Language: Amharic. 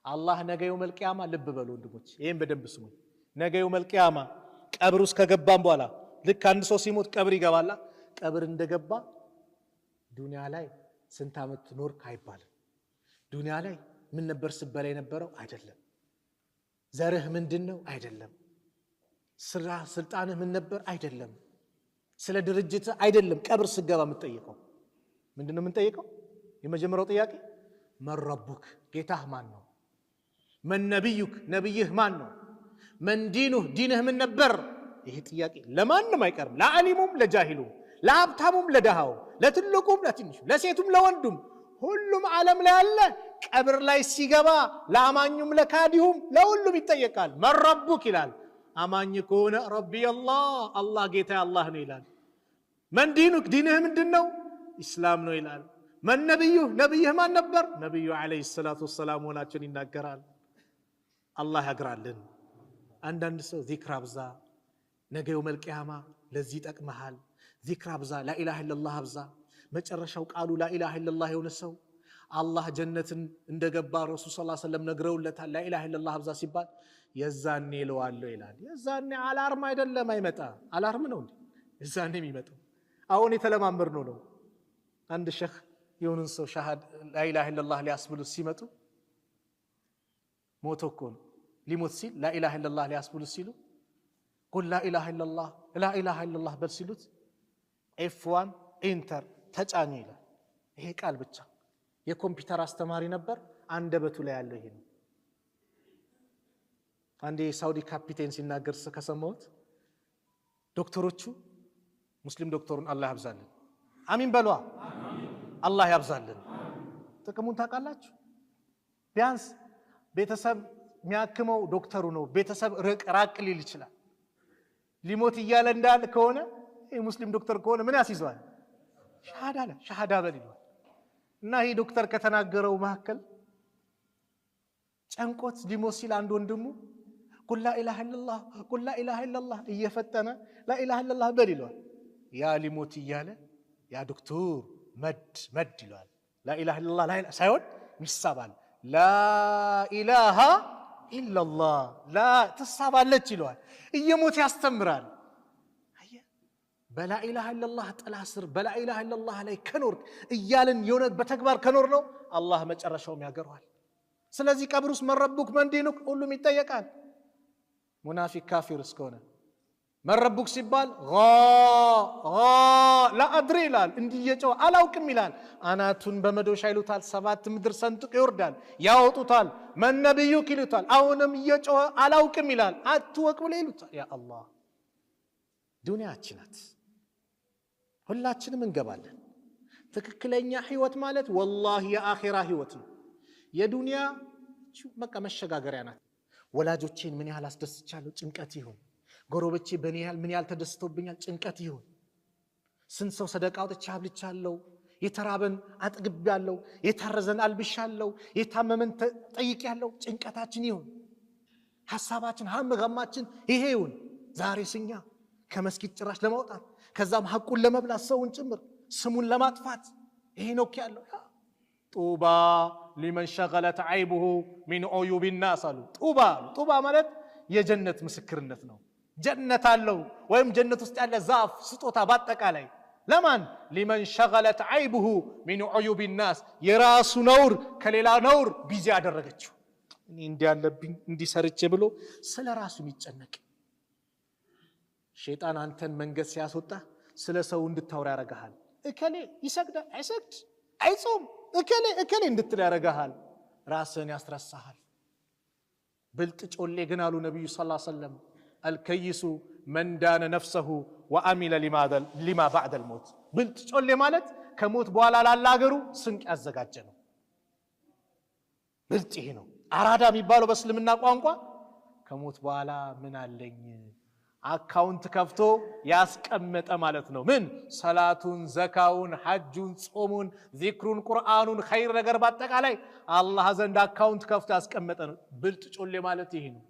አላህ ነገ የውመል ቂያማ ልብ በሉ ወንድሞች ይሄን በደንብ ስሙ ነገ የውመል ቂያማ ቀብር ውስጥ ከገባን በኋላ ልክ አንድ ሰው ሲሞት ቀብር ይገባላ ቀብር እንደገባ ዱንያ ላይ ስንት አመት ኖርክ አይባልም ዱንያ ላይ ምን ነበር ስበላ የነበረው አይደለም ዘርህ ምንድነው አይደለም ስራ ስልጣንህ ምን ነበር አይደለም ስለ ድርጅት አይደለም ቀብር ስገባ የምትጠይቀው ምንድነው የምንጠይቀው የመጀመሪያው ጥያቄ መረቡክ ጌታህ ማን ነው من نبيك نبيه ማን ነው من دينه دينه ምን ነበር ይሄ ጥያቄ ለማንም አይቀርም ለዓሊሙም ለጃሂሉም ለሀብታሙም ለደሃው ለትልቁም ለትንሹም ለሴቱም ለወንዱም ሁሉም ዓለም ላይ አለ ቀብር ላይ ሲገባ ለአማኙም ለካዲሁም ለሁሉም ይጠየቃል መረቡክ ይላል አማኝ ከሆነ ረቢ አላህ ጌታ አላህ ነው ይላል من دينك دينه ምንድነው እስላም ነው ይላል من نبيه ነብይህ ማን ነበር ነብዩ አለይሂ ሰላቱ ወሰላም ወላችን ይናገራል አላህ ያግራልን አንዳንድ ሰው ዚክር አብዛ ነገ የውመል ቂያማ ለዚህ ጠቅመሃል ዚክር አብዛ ላኢላሃ ኢላላህ አብዛ መጨረሻው ቃሉ ላኢላሃ ኢላላህ የሆነ ሰው አላህ ጀነትን እንደገባ ረሱል ሰለላሁ ዐለይሂ ወሰለም ነግረውለታል ላኢላሃ ኢላላህ አብዛ ሲባል የዛኔ ለዋለው ይላል የዛኔ አላርም አይደለም አይመጣ አላርም ነው እንዴ የዛኔ የሚመጣው አሁን የተለማመድነው ነው አንድ ሸህ የሆነን ሰው ሻሃድ ላኢላሃ ኢላላህ ሊያስብሉ ሲመጡ ሞቶኮ ሊሞት ሲል ላኢላሃ ኢላላህ ሊያስብሉ ሲሉ ቁል ላኢላሃ ኢላላህ ላኢላሃ ኢላላህ በል ሲሉት F1 ኢንተር ተጫኝ ይላል ይሄ ቃል ብቻ የኮምፒውተር አስተማሪ ነበር አንደበቱ ላይ ያለው ይሄ ነው አንዴ ሳውዲ ካፒቴን ሲናገር ከሰማሁት ዶክተሮቹ ሙስሊም ዶክተሩን አላህ ያብዛልን አሚን በሏ አላህ ያብዛልን ጥቅሙን ታውቃላችሁ ቢያንስ ቤተሰብ የሚያክመው ዶክተሩ ነው ቤተሰብ ራቅ ሊል ይችላል ሊሞት ይያለ እንዳል ከሆነ ሙስሊም ዶክተር ከሆነ ምን ያስይዘዋል ሻሃዳ በል ይላል እና ይሄ ዶክተር ከተናገረው መሐከል ጨንቆት ሊሞት ሲል አንድ ወንድሙ ቁል ላኢላሃ ኢላላህ ቁል ላኢላሃ ኢላላህ እየፈጠነ ላኢላሃ ኢላላህ በል ይላል ያ ሊሞት ይያለ ያ ዶክተር መድ ይላል ላኢላሃ ኢላላህ ላይ ሳይሆን ይሳባል ላኢላሃ ኢላላህ ላ ተሳባለች ይላል እየሞት ያስተምራል አየ በላኢላሃ ኢላላህ ጥላ ስር በላኢላሃ ኢላላህ ላይ ከኖር እያልን የሆነ በተግባር ከኖር ነው አላህ መጨረሻውም ያገረዋል ስለዚህ ቀብሩስ መረቡክ መንዲኑክ ሁሉም ይጠየቃል ሙናፊቅ ካፊር እስከሆነ መረቡክ ሲባል ላ አድሪ ይላል እንዲየጨው አላውቅም ይላል አናቱን በመዶሻ ይሉታል ሰባት ምድር ሰንጥቅ ይወርዳል ያወጡታል መነብዩክ ይሉታል አሁንም እየጨው አላውቅም ይላል አትወቅ ብለ ይሉታል ያ አላህ ዱንያችን ናት ሁላችንም እንገባለን ትክክለኛ ህይወት ማለት ወላሂ የአኺራ ህይወት ነው የዱንያ በቃ መሸጋገሪያ ናት ወላጆቼን ምን ያህል አስደስቻለሁ ጭንቀት ይሁን ጎረቤቼ በኔ ያህል ምን ያህል ተደስተውብኛል ጭንቀት ይሁን ስንት ሰው ሰደቃ አውጥቼ አብልቻለሁ የተራበን አጥግቤያለሁ የታረዘን አልብሻለሁ የታመመን ጠይቄያለሁ ጭንቀታችን ይሁን ሐሳባችን ሐመጋማችን ይሄ ይሁን ዛሬ ስኛ ከመስጊድ ጭራሽ ለማውጣት ከዛም ሐቁን ለመብላት ሰውን ጭምር ስሙን ለማጥፋት ይሄ ነው ያለው ጡባ ሊመን ሸገለት አይቡሁ ሚን ዑዩብ الناس አሉ ጡባ ማለት የጀነት ምስክርነት ነው ጀነት አለው ወይም ጀነት ውስጥ ያለ ዛፍ ስጦታ ባጠቃላይ ለማን ሊመን ሸገለት አይቡሁ ሚን ዑዩብ الناس የራሱ ነውር ከሌላ ነውር ቢዚ ያደረገችው እኔ እንዲያለብኝ እንዲሰርቼ ብሎ ስለራሱ የሚጨነቅ ሸይጣን አንተን መንገድ ሲያስወጣ ስለ ሰው እንድታወራ ያረጋሃል እከሌ ይሰግዳል አይሰግድ አይጾም እከሌ እንድትል ያረጋሃል ራስን ያስረሳሃል ብልጥ ጮሌ ግን አሉ ነብዩ ሰለላሁ ዐለይሂ ወሰለም አልከይሱ መን ዳነ ነፍሰሁ ወአሚለ ሊማ ባዕደ الموت ብልጥ ጮሌ ማለት ከሞት በኋላ ላላገሩ ስንቅ ያዘጋጀ ነው ብልጥ ይሄ ነው አራዳ የሚባለው በእስልምና ቋንቋ ከሞት በኋላ ምን አለኝ አካውንት ከፍቶ ያስቀመጠ ማለት ነው ምን ሰላቱን ዘካውን ሐጁን ጾሙን ዚክሩን ቁርአኑን ኸይር ነገር ባጠቃላይ አላህ ዘንድ አካውንት ከፍቶ ያስቀመጠ ነው ብልጥ ጮሌ ማለት ይሄ ነው